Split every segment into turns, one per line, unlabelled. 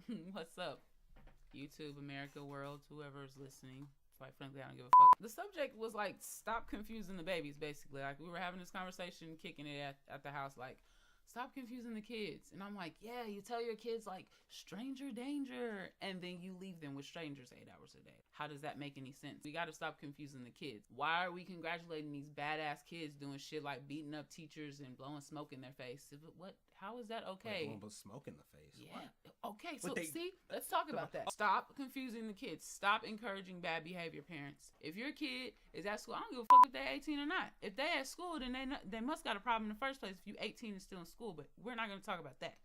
Yeah. What's up? YouTube, America, world, whoever's listening. Quite frankly, I don't give a fuck. The subject was like, stop confusing the babies, basically. Like, we were having this conversation, kicking it at the house, like, stop confusing the kids. And I'm like, yeah, you tell your kids, like, stranger danger, and then you leave them with strangers 8 hours a day. How does that make any sense? We got to stop confusing the kids. Why are we congratulating these badass kids doing shit like beating up teachers and blowing smoke in their face? What? How is that okay?
Blowing smoke in the face.
Yeah. What? Okay, so see, let's talk about that. Stop confusing the kids. Stop encouraging bad behavior, parents. If your kid is at school, I don't give a fuck if they're 18 or not. If they at school, then they must got a problem in the first place if you 18 and still in school. But we're not going to talk about that.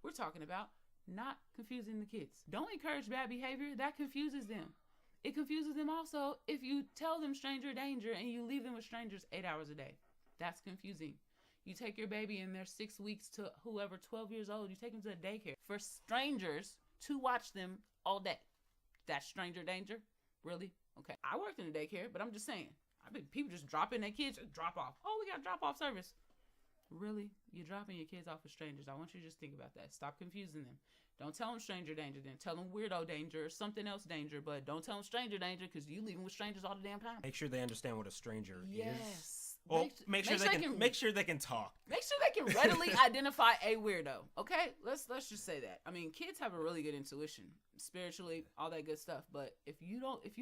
We're talking about not confusing the kids. Don't encourage bad behavior. That confuses them. It confuses them also if you tell them stranger danger and you leave them with strangers 8 hours a day. That's confusing. You take your baby and they're 6 weeks to whoever, 12 years old, you take them to a daycare for strangers to watch them all day. That's stranger danger? Really? Okay. I worked in a daycare, but I'm just saying. I mean, people just drop in their kids, just drop off. Oh, we got drop off service. Really? You're dropping your kids off with strangers. I want you to just think about that. Stop confusing them. Don't tell them stranger danger then. Tell them weirdo danger or something else danger, but don't tell them stranger danger because you leave them with strangers all the damn time.
Make sure they understand what a stranger is.
Yes.
Well, make sure they can talk.
Make sure they can readily identify a weirdo. Okay? Let's just say that. I mean, kids have a really good intuition, spiritually, all that good stuff. But if you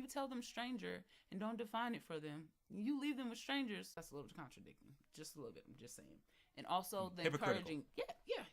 tell them stranger and don't define it for them, you leave them with strangers. That's a little contradicting. Just a little bit. I'm just saying. And also the encouraging,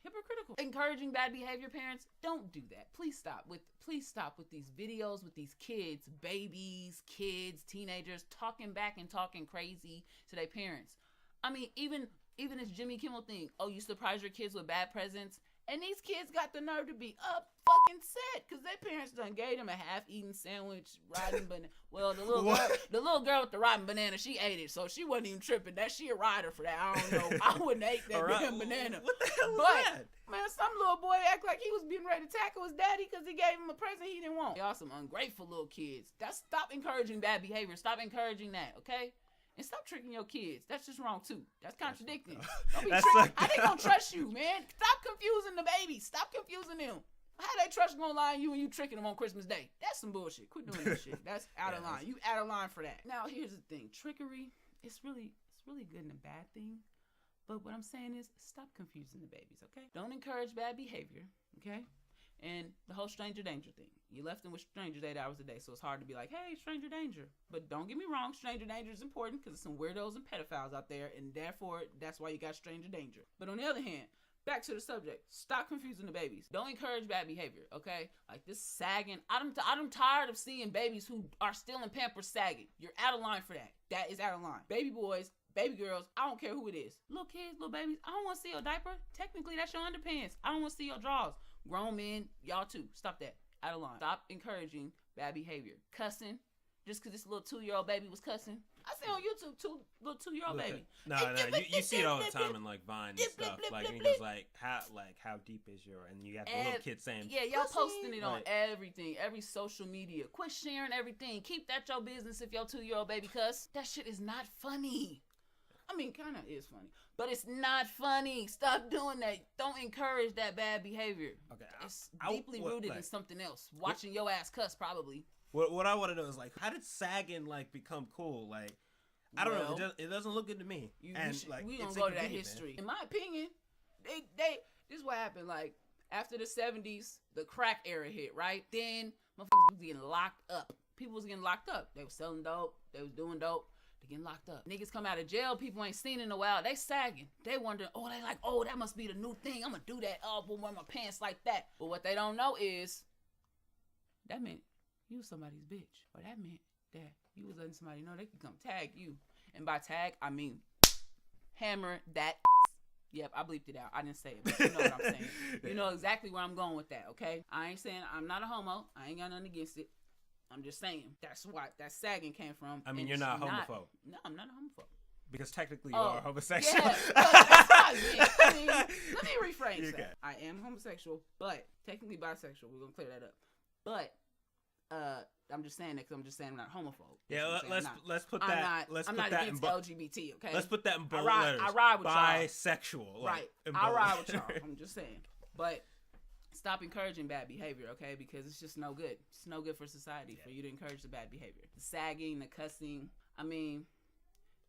hypocritical. Encouraging bad behavior, parents, don't do that. Please stop with these videos with these kids, babies, kids, teenagers talking back and talking crazy to their parents. I mean, even this Jimmy Kimmel thing. Oh, you surprise your kids with bad presents, and these kids got the nerve to be fucking set because their parents done gave them a half-eaten sandwich, rotten banana. Well, the little girl with the rotten banana, she ate it, so she wasn't even tripping. That she a rider for that. I don't know. I wouldn't eat that damn banana.
What the hell was that?
Man, some little boy act like he was getting ready to tackle his daddy because he gave him a present he didn't want. Y'all some ungrateful little kids. Stop encouraging bad behavior. Stop encouraging that, okay? And stop tricking your kids. That's just wrong, too. That's contradicting. Don't be tricking. How they gonna trust you, man? Stop confusing the babies. Stop confusing them. How they trust gonna lie on you and you tricking them on Christmas Day? That's some bullshit. Quit doing that shit. That's out of line. You out of line for that. Now, here's the thing. Trickery, it's really good and a bad thing. But what I'm saying is stop confusing the babies, okay? Don't encourage bad behavior, okay? And the whole stranger danger thing. You left them with strangers 8 hours a day, so it's hard to be like, hey, stranger danger. But don't get me wrong, stranger danger is important because there's some weirdos and pedophiles out there, and therefore, that's why you got stranger danger. But on the other hand, back to the subject. Stop confusing the babies. Don't encourage bad behavior, okay? Like this sagging. I'm tired of seeing babies who are still in Pampers sagging. You're out of line for that. That is out of line. Baby boys, baby girls, I don't care who it is. Little kids, little babies, I don't want to see your diaper. Technically, that's your underpants. I don't want to see your drawers. Grown men, y'all too. Stop that. Out of line. Stop encouraging bad behavior. Cussing. Just because this little 2-year-old baby was cussing. I see on YouTube, little 2-year-old baby.
No, you see it all the time in like Vine and stuff. Like, and it's like how deep is your, and you got the little kids saying,
yeah, y'all posting it on everything, every social media. Quit sharing everything. Keep that your business if your 2-year-old baby cuss. That shit is not funny. I mean, kind of is funny, but it's not funny. Stop doing that. Don't encourage that bad behavior. Okay, it's deeply rooted in something else. Watching your ass cuss, probably.
What I want to know is, like, how did sagging, like, become cool? Like, I don't know. It doesn't look good to me.
We gonna go to that history. Man. In my opinion, this is what happened. Like, after the 70s, the crack era hit, right? Then motherfuckers was getting locked up. People was getting locked up. They was selling dope. They was doing dope. They getting locked up. Niggas come out of jail. People ain't seen in a while. They sagging. They wondering, that must be the new thing. I'm gonna do that. Oh, but wear my pants like that. But what they don't know is that meant you was somebody's bitch. Or that meant that you was letting somebody know they could come tag you. And by tag, I mean hammer that. Yep, I bleeped it out. I didn't say it, but you know what I'm saying. You know exactly where I'm going with that, okay? I ain't saying I'm not a homo. I ain't got nothing against it. I'm just saying that's what that sagging came from.
I mean, you're not a homophobe.
No, I'm not a homophobe.
Because technically you are homosexual.
Yeah, that's I mean, let me rephrase that. I am homosexual, but technically bisexual. We're going to clear that up. But I'm just saying that because I'm just saying I'm not homophobe.
Yeah, let's put that.
I'm not against LGBT. Okay,
let's put that in bold letters.
I ride with
bisexual,
y'all. Right. I ride with y'all. I'm just saying, but stop encouraging bad behavior, okay? Because it's just no good. It's no good for society for you to encourage the bad behavior. The sagging, the cussing. I mean,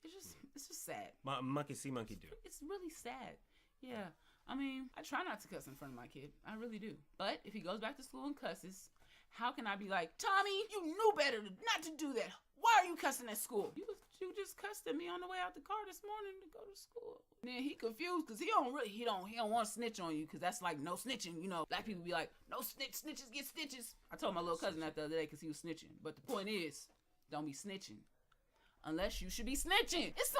it's just sad.
Monkey see, monkey do.
It's really sad. Yeah. I mean, I try not to cuss in front of my kid. I really do. But if he goes back to school and cusses, how can I be like, Tommy, you knew better not to do that. Why are you cussing at school? You just cussed at me on the way out the car this morning to go to school. And then he confused because he don't want to snitch on you because that's like no snitching. You know, black people be like, no snitches get stitches. I told my little cousin that the other day because he was snitching. But the point is, don't be snitching unless you should be snitching. It's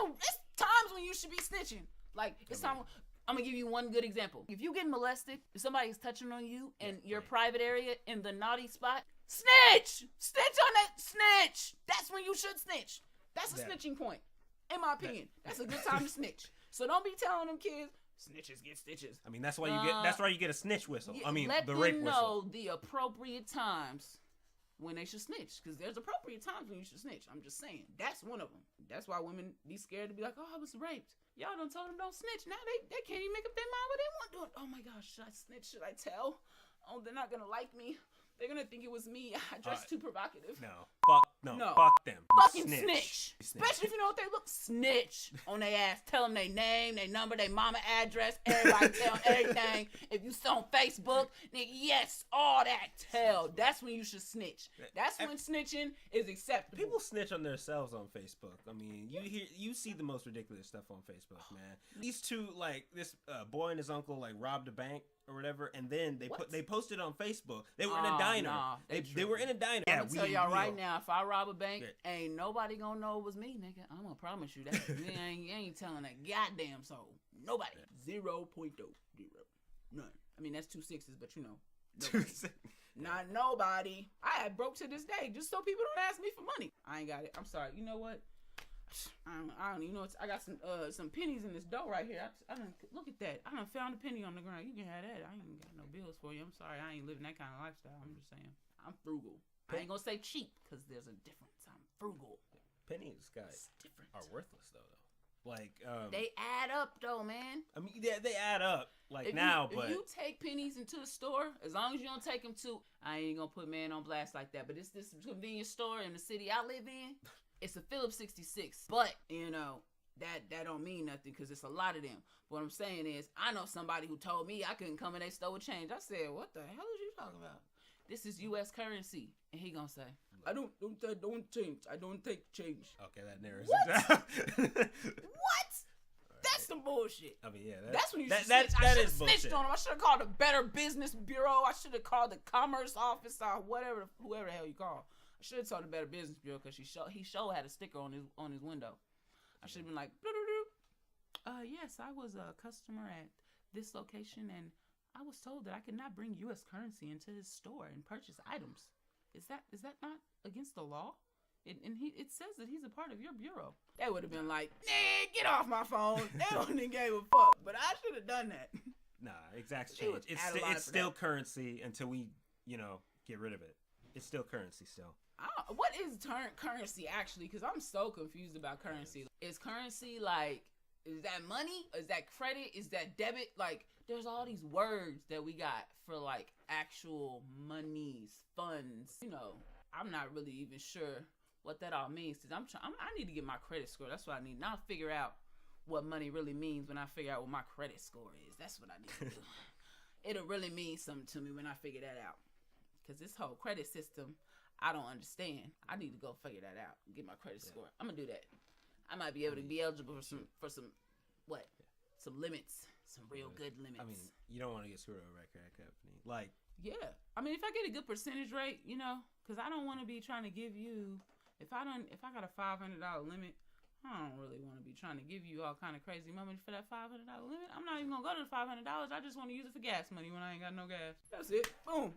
times when you should be snitching. Like it's time. I'm gonna give you one good example. If you get molested, if somebody's touching on you in your private area in the naughty spot, snitch! Snitch on that snitch! That's when you should snitch. That's a snitching point. In my opinion. That's a good time to snitch. So don't be telling them kids, snitches get stitches.
I mean, that's why you get a snitch whistle. I mean,
let
the rape
them
whistle.
know the appropriate times when they should snitch. Because there's appropriate times when you should snitch. I'm just saying. That's one of them. That's why women be scared to be like, oh, I was raped. Y'all done told them don't snitch. Now they can't even make up their mind what they want to do. Oh my gosh, should I snitch? Should I tell? Oh, they're not gonna like me. They're gonna think it was me. I dressed too provocative.
No. Fuck them.
Fucking snitch. Especially if you know what they look. Snitch on their ass. Tell them their name, their number, their mama address. Everybody tell them everything. If you still on Facebook, nigga, yes, all that. Tell. That's when you should snitch. That's when snitching is acceptable.
People snitch on themselves on Facebook. I mean, you see the most ridiculous stuff on Facebook, man. These two, like this boy and his uncle, like robbed a bank or whatever, and then they posted on Facebook. They were in a diner. Nah, they were in a diner.
I'm gonna tell y'all right now, if I rob a bank, ain't nobody gonna know it was me, nigga. I'm gonna promise you that. You ain't telling a goddamn soul. Nobody. 0.0. None. I mean, that's 2 6s, but you know. Not nobody. I had broke to this day just so people don't ask me for money. I ain't got it. I'm sorry. You know what? I don't even know. I got some pennies in this dough right here. I done, look at that. I done found a penny on the ground. You can have that. I ain't got no bills for you. I'm sorry. I ain't living that kind of lifestyle. I'm just saying. I'm frugal. I ain't gonna say cheap because there's a difference. I'm frugal.
Pennies, guys, are worthless though. Like
they add up though, man.
I mean, they add up. Like but
if you take pennies into the store, as long as you don't take them to, I ain't gonna put man on blast like that. But it's this convenience store in the city I live in. It's a Phillips 66, but you know that don't mean nothing because it's a lot of them. What I'm saying is, I know somebody who told me I couldn't come in their store with change. I said, "What the hell is you talking about? This is U.S. currency," and he gonna say, "I don't change. I don't take change."
Okay, that narrows it down.
What? That's some bullshit.
I mean, yeah,
that's when you should snitch. I should have snitched on him. I should have called the Better Business Bureau. I should have called the Commerce Office or whoever the hell you call. I should have told the Better Business Bureau because he had a sticker on his window. I should have been like, yes, I was a customer at this location and I was told that I could not bring U.S. currency into his store and purchase items. Is that not against the law? It says that he's a part of your bureau. They would have been like, nah, get off my phone. They wouldn't have gave a fuck. But I should have done that.
Nah, exact change. It's still currency until we, get rid of it. It's still currency still.
What is currency actually? Because I'm so confused about currency. Is currency like, is that money? Is that credit? Is that debit? Like, there's all these words that we got for like actual monies, funds. I'm not really even sure what that all means. Cause I need to get my credit score. That's what I need. Now I'll figure out what money really means when I figure out what my credit score is. That's what I need to do. It'll really mean something to me when I figure that out. Cause this whole credit system, I don't understand. I need to go figure that out. Get my credit score. I'm gonna do that. I might be able to be eligible for some limits, some real good limits.
I mean, you don't want to get screwed over by a credit company. Like,
yeah. I mean, if I get a good percentage rate, because I don't want to be trying to give you. If I got a $500 limit, I don't really want to be trying to give you all kind of crazy money for that $500 limit. I'm not even gonna go to the $500. I just want to use it for gas money when I ain't got no gas. That's it. Boom.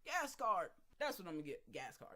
Gas card. That's what I'm gonna get. Gas card.